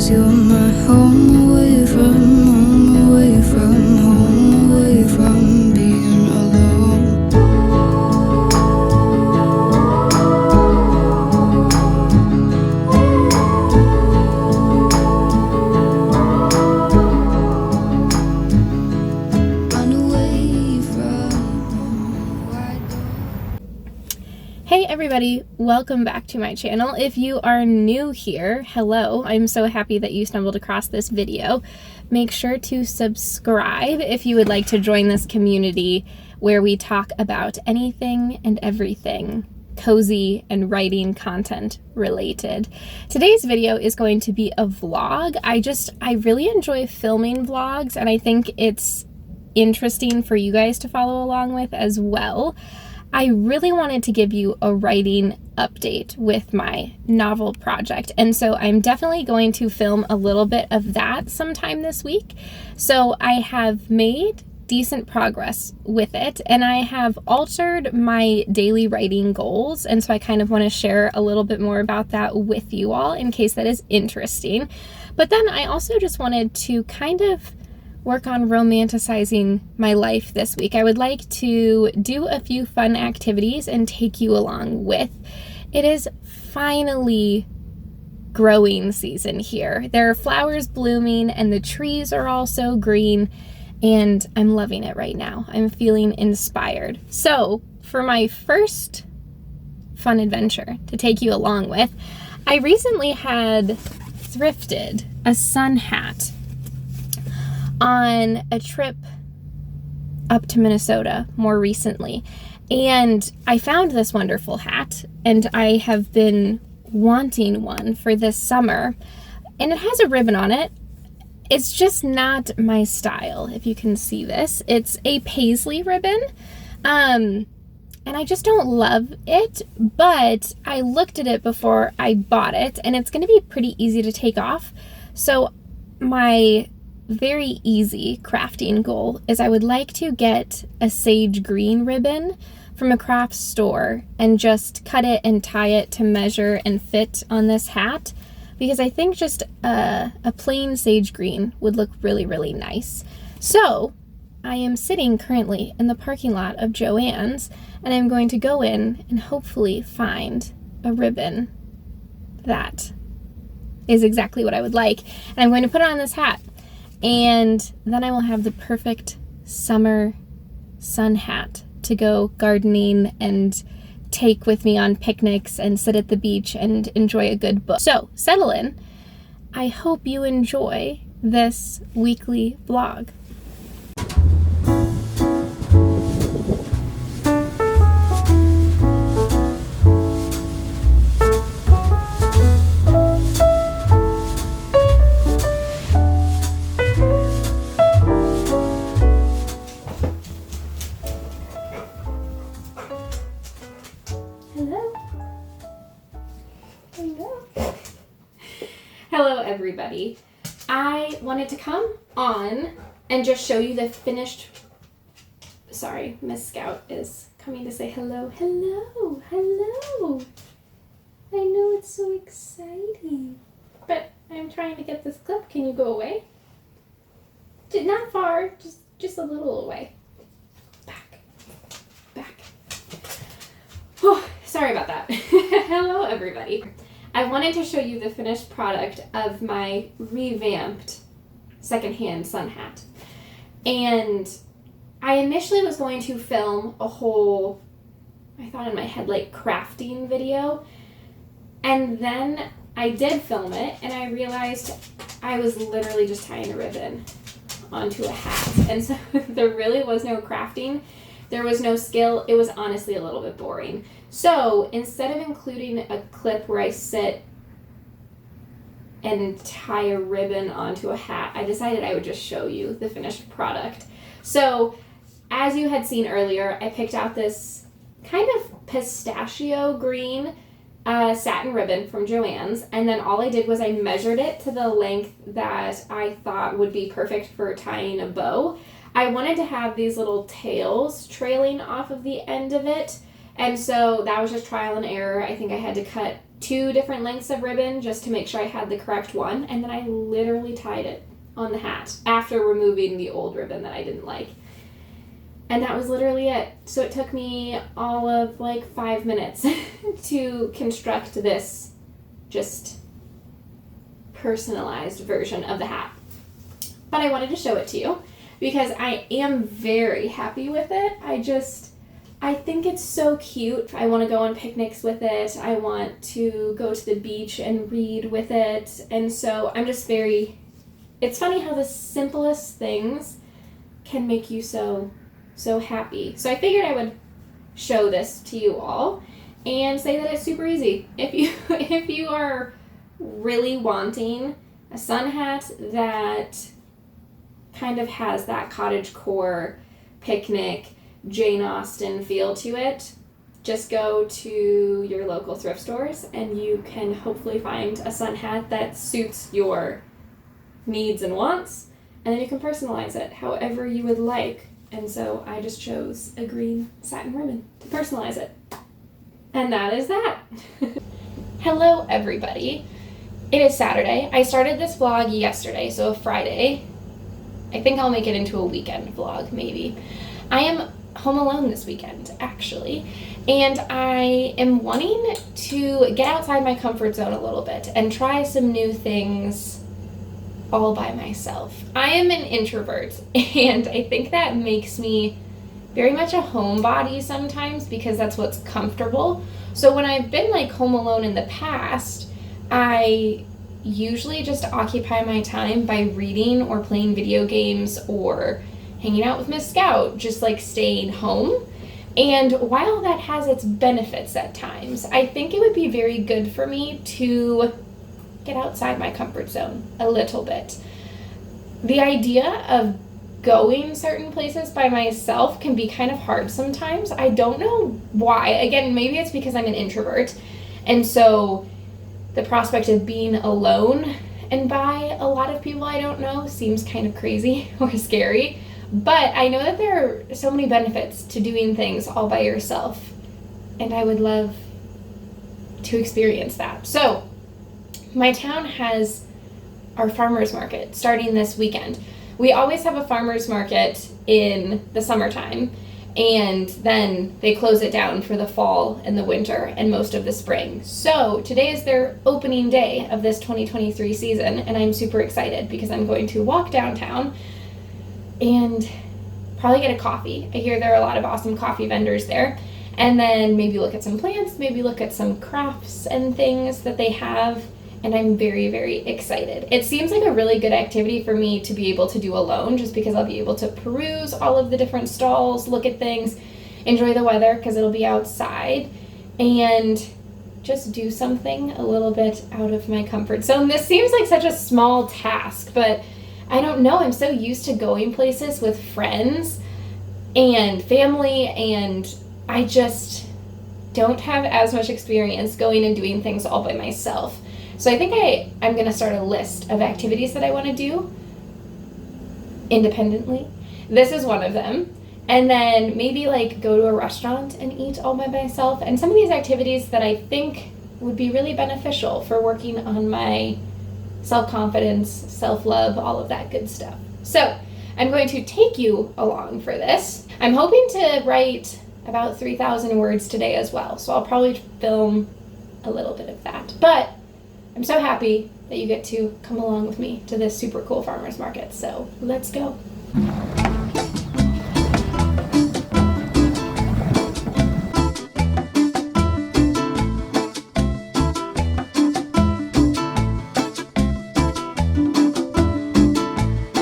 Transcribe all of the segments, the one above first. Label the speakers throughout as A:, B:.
A: 'cause you're my home away from home, away from being alone. Run away from home, why don't...
B: Hey everybody, welcome back to my channel. If you are new here, hello. I'm so happy that you stumbled across this video. Make sure to subscribe if you would like to join this community where we talk about anything and everything cozy and writing content related. Today's video is going to be a vlog. I really enjoy filming vlogs, and I think it's interesting for you guys to follow along with as well. I really wanted to give you a writing update with my novel project, and so I'm definitely going to film a little bit of that sometime this week. So I have made decent progress with it, and I have altered my daily writing goals, and so I kind of want to share a little bit more about that with you all in case that is interesting. But then I also just wanted to kind of work on romanticizing my life this week. I would like to do a few fun activities and take you along with. It is finally growing season here. There are flowers blooming and the trees are all so green, and I'm loving it right now. I'm feeling inspired. So for my first fun adventure to take you along with, I recently had thrifted a sun hat on a trip up to Minnesota more recently, and I found this wonderful hat, and I have been wanting one for this summer, and it has a ribbon on it. It's just not my style, if you can see this. It's a paisley ribbon, and I just don't love it, but I looked at it before I bought it, and it's going to be pretty easy to take off. So my very easy crafting goal is I would like to get a sage green ribbon from a craft store and just cut it and tie it to measure and fit on this hat, because I think just a plain sage green would look really, really nice. So I am sitting currently in the parking lot of Joann's, and I'm going to go in and hopefully find a ribbon that is exactly what I would like, and I'm going to put it on this hat. And then I will have the perfect summer sun hat to go gardening and take with me on picnics and sit at the beach and enjoy a good book. So settle in. I hope you enjoy this weekly vlog. Hello everybody. I wanted to come on and just show you the finished... Sorry, Miss Scout is coming to say hello. Hello, hello. I know, it's so exciting. But I'm trying to get this clip. Can you go away? Not far, just a little away. Back. Oh, sorry about that. Hello everybody. I wanted to show you the finished product of my revamped secondhand sun hat. And I initially was going to film a whole, I thought in my head, like crafting video. And then I did film it, and I realized I was literally just tying a ribbon onto a hat. And so there really was no crafting. There was no skill. It was honestly a little bit boring. So instead of including a clip where I sit and tie a ribbon onto a hat, I decided I would just show you the finished product. So as you had seen earlier, I picked out this kind of pistachio green satin ribbon from Joann's, and then all I did was I measured it to the length that I thought would be perfect for tying a bow. I wanted to have these little tails trailing off of the end of it, and so that was just trial and error. I think I had to cut 2 different lengths of ribbon just to make sure I had the correct one, and then I literally tied it on the hat after removing the old ribbon that I didn't like. And that was literally it. So it took me all of like 5 minutes to construct this just personalized version of the hat. But I wanted to show it to you because I am very happy with it. I think it's so cute. I want to go on picnics with it. I want to go to the beach and read with it. And so I'm just it's funny how the simplest things can make you so happy. So I figured I would show this to you all and say that it's super easy. If you are really wanting a sun hat that kind of has that cottagecore picnic Jane Austen feel to it, just go to your local thrift stores and you can hopefully find a sun hat that suits your needs and wants, and then you can personalize it however you would like. And so I just chose a green satin ribbon to personalize it. And that is that. Hello everybody. It is Saturday. I started this vlog yesterday, so Friday. I think I'll make it into a weekend vlog, maybe. I am home alone this weekend, actually, and I am wanting to get outside my comfort zone a little bit and try some new things all by myself. I am an introvert, and I think that makes me very much a homebody sometimes because that's what's comfortable. So when I've been like home alone in the past, I usually just occupy my time by reading or playing video games or hanging out with Miss Scout, just like staying home. And while that has its benefits at times, I think it would be very good for me to get outside my comfort zone a little bit. The idea of going certain places by myself can be kind of hard sometimes. I don't know why. Again, maybe it's because I'm an introvert, and so the prospect of being alone and by a lot of people I don't know seems kind of crazy or scary. But I know that there are so many benefits to doing things all by yourself, and I would love to experience that. So my town has our farmer's market starting this weekend. We always have a farmer's market in the summertime, and then they close it down for the fall and the winter and most of the spring. So today is their opening day of this 2023 season, and I'm super excited because I'm going to walk downtown and probably get a coffee. I hear there are a lot of awesome coffee vendors there. And then maybe look at some plants, maybe look at some crafts and things that they have. And I'm very, very excited. It seems like a really good activity for me to be able to do alone, just because I'll be able to peruse all of the different stalls, look at things, enjoy the weather because it'll be outside, and just do something a little bit out of my comfort zone. This seems like such a small task, but I don't know. I'm so used to going places with friends and family, and I just don't have as much experience going and doing things all by myself. So I think I'm going to start a list of activities that I want to do independently. This is one of them. And then maybe like go to a restaurant and eat all by myself. And some of these activities that I think would be really beneficial for working on my self-confidence, self-love, all of that good stuff. So I'm going to take you along for this. I'm hoping to write about 3,000 words today as well, so I'll probably film a little bit of that. But I'm so happy that you get to come along with me to this super cool farmer's market, so let's go.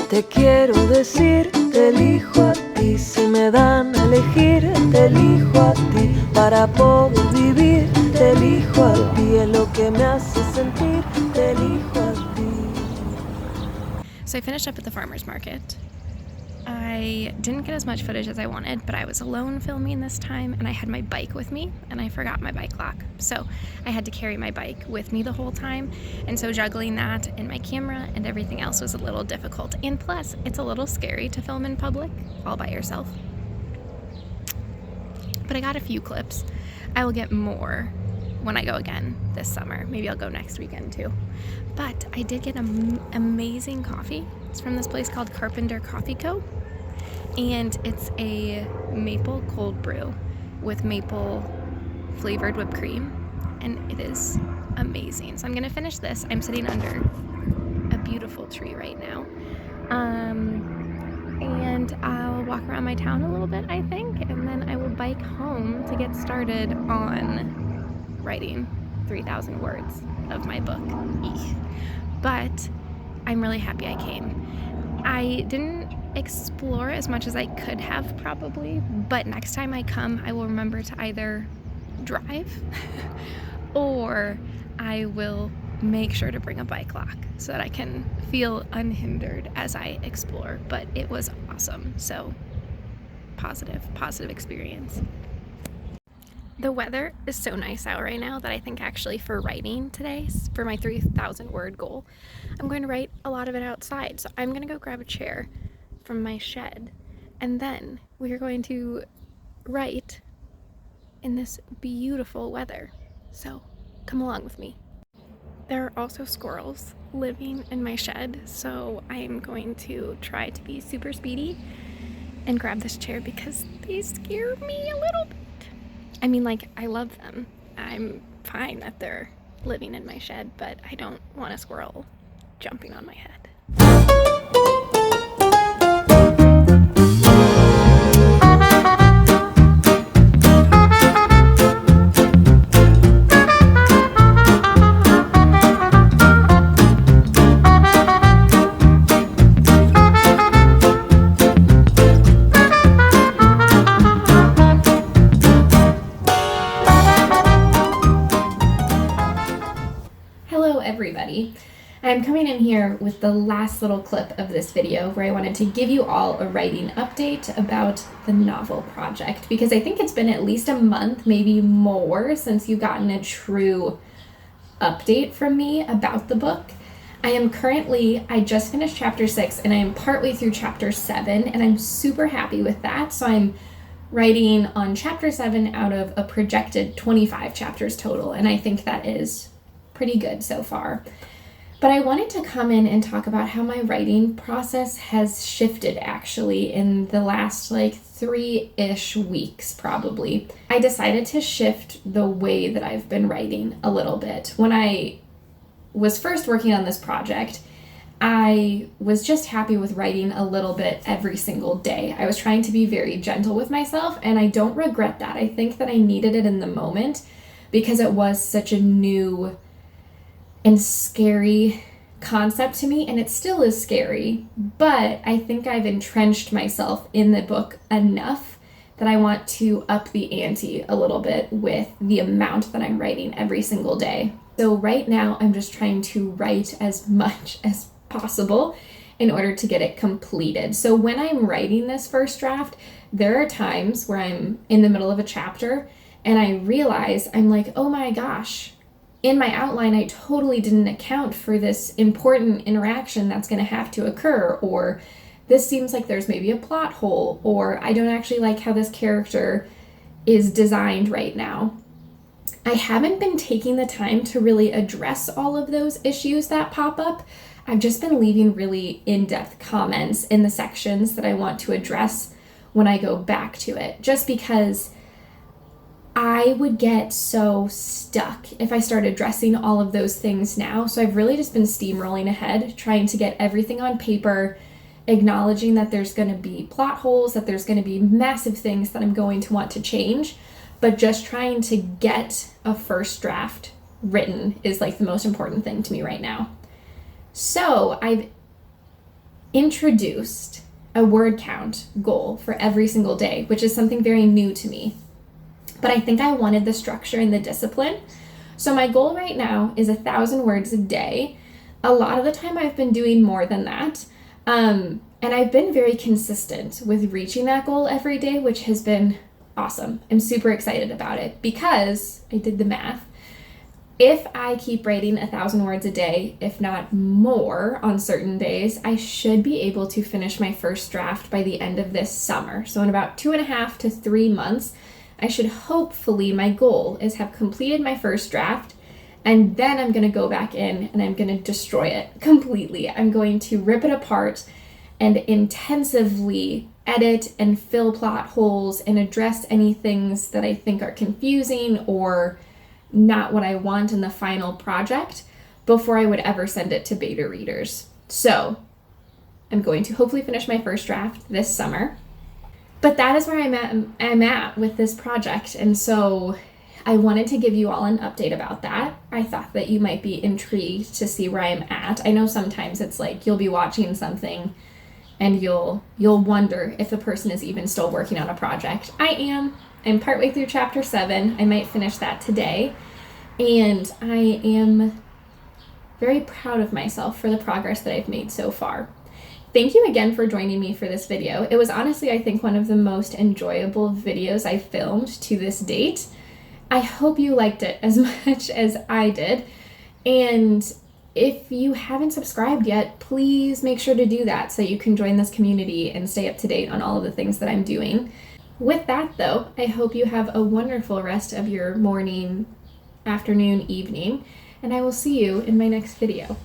C: Te quiero decir, te elijo a ti. Si me dan a elegir, te elijo a ti. Para poder vivir, te elijo a ti. Es lo que me hace sentir, te elijo a ti.
B: So I finished up at the farmer's market. I didn't get as much footage as I wanted, but I was alone filming this time, and I had my bike with me, and I forgot my bike lock. So I had to carry my bike with me the whole time, and so juggling that and my camera and everything else was a little difficult. And plus, it's a little scary to film in public all by yourself. But I got a few clips. I will get more when I go again this summer. Maybe I'll go next weekend too. But I did get amazing coffee. It's from this place called Carpenter Coffee Co. And it's a maple cold brew with maple flavored whipped cream. And it is amazing. So I'm gonna finish this. I'm sitting under a beautiful tree right now. And I'll walk around my town a little bit, I think, and then I will bike home to get started on writing 3,000 words of my book. Eek. But I'm really happy I came. I didn't explore as much as I could have probably, but next time I come, I will remember to either drive or I will make sure to bring a bike lock so that I can feel unhindered as I explore. But it was awesome. So positive experience. The weather is so nice out right now that I think actually for writing today, for my 3,000 word goal, I'm going to write a lot of it outside. So I'm going to go grab a chair from my shed and then we are going to write in this beautiful weather. So come along with me. There are also squirrels living in my shed, so I'm going to try to be super speedy and grab this chair because they scare me a little bit. I mean, like, I love them. I'm fine that they're living in my shed, but I don't want a squirrel jumping on my head. Everybody. I'm coming in here with the last little clip of this video where I wanted to give you all a writing update about the novel project because I think it's been at least a month, maybe more, since you've gotten a true update from me about the book. I just finished chapter 6 and I am partway through chapter 7 and I'm super happy with that. So I'm writing on chapter 7 out of a projected 25 chapters total, and I think that is pretty good so far. But I wanted to come in and talk about how my writing process has shifted actually in the last 3-ish weeks probably. I decided to shift the way that I've been writing a little bit. When I was first working on this project, I was just happy with writing a little bit every single day. I was trying to be very gentle with myself and I don't regret that. I think that I needed it in the moment because it was such a new and scary concept to me, and it still is scary, but I think I've entrenched myself in the book enough that I want to up the ante a little bit with the amount that I'm writing every single day. So right now I'm just trying to write as much as possible in order to get it completed. So when I'm writing this first draft, there are times where I'm in the middle of a chapter and I realize I'm like, oh my gosh, in my outline, I totally didn't account for this important interaction that's going to have to occur, or this seems like there's maybe a plot hole, or I don't actually like how this character is designed right now. I haven't been taking the time to really address all of those issues that pop up. I've just been leaving really in-depth comments in the sections that I want to address when I go back to it, just because I would get so stuck if I started addressing all of those things now. So I've really just been steamrolling ahead, trying to get everything on paper, acknowledging that there's going to be plot holes, that there's going to be massive things that I'm going to want to change, but just trying to get a first draft written is the most important thing to me right now. So I've introduced a word count goal for every single day, which is something very new to me. But I think I wanted the structure and the discipline. So my goal right now is 1,000 words a day. A lot of the time I've been doing more than that. And I've been very consistent with reaching that goal every day, which has been awesome. I'm super excited about it because I did the math. If I keep writing 1,000 words a day, if not more on certain days, I should be able to finish my first draft by the end of this summer. So in about 2.5 to 3 months, I should hopefully, my goal is have completed my first draft, and then I'm going to go back in and I'm going to destroy it completely. I'm going to rip it apart and intensively edit and fill plot holes and address any things that I think are confusing or not what I want in the final project before I would ever send it to beta readers. So I'm going to hopefully finish my first draft this summer. But that is where I'm at with this project. And so I wanted to give you all an update about that. I thought that you might be intrigued to see where I'm at. I know sometimes it's like you'll be watching something and you'll wonder if the person is even still working on a project. I'm partway through chapter 7. I might finish that today. And I am very proud of myself for the progress that I've made so far. Thank you again for joining me for this video. It was honestly, I think, one of the most enjoyable videos I filmed to this date. I hope you liked it as much as I did. And if you haven't subscribed yet, please make sure to do that so you can join this community and stay up to date on all of the things that I'm doing. With that though, I hope you have a wonderful rest of your morning, afternoon, evening, and I will see you in my next video.